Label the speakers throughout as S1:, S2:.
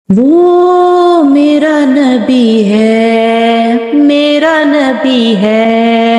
S1: وہ میرا نبی ہے، میرا نبی ہے،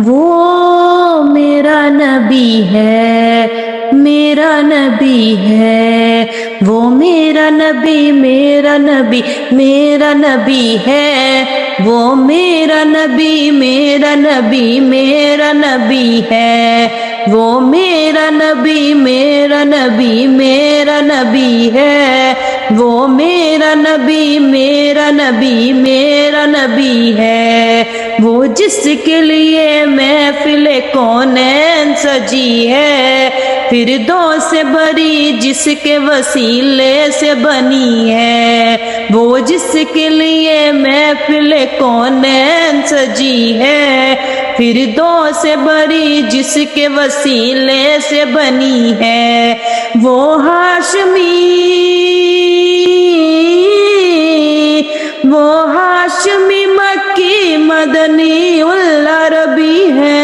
S1: وہ میرا نبی ہے، میرا نبی ہے، وہ میرا نبی، میرا نبی، میرا نبی ہے، وہ میرا نبی، میرا نبی، میرا نبی ہے، وہ میرا نبی، میرا نبی، میرا نبی ہے، وہ میرا نبی، میرا نبی، میرا نبی ہے، وہ جس کے لیے محفل کونین سجی ہے، فردوس سے بری جس کے وسیلے سے بنی ہے، وہ جس کے لیے محفل کونین سجی ہے، فردوس سے بری جس کے وسیلے سے بنی ہے، وہ ہاشمی مکی مدنی العربی ہے،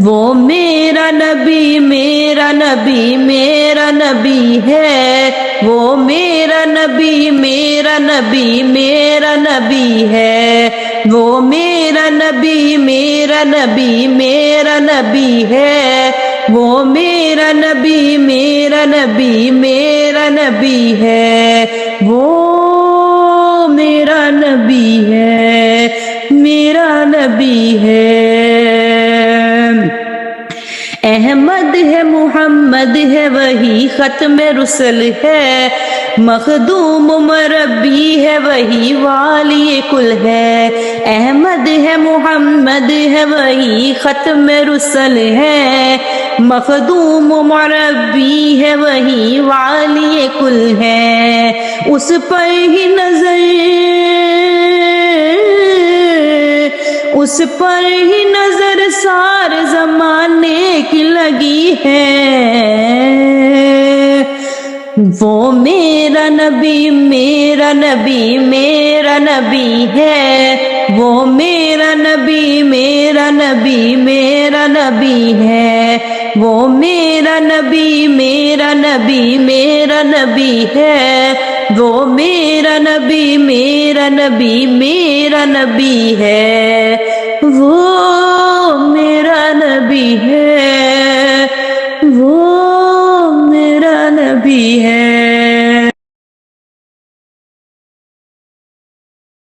S1: وہ میرا نبی، میرا نبی، میرا نبی ہے، وہ میرا نبی، میرا نبی، میرا نبی ہے، وہ میرا نبی، میرا نبی، میرا نبی ہے، وہ میرا نبی، میرا نبی، میرا نبی ہے، وہ میرا نبی ہے، میرا نبی ہے، احمد ہے، محمد ہے، وہی ختم رسل ہے، مخدوم مربی ہے، وہی والی کل ہے، احمد ہے، محمد ہے، وہی ختم رسل ہے، مخدوم مربی ہے، وہی والی کل ہے، اس پر ہی نظر سار زمانے کی لگی ہے، وہ میرا نبی، میرا نبی، میرا نبی ہے، وہ میرا نبی، میرا نبی، میرا نبی ہے، وہ میرا نبی، میرا نبی، میرا نبی ہے، وہ میرا نبی، میرا نبی، میرا نبی ہے۔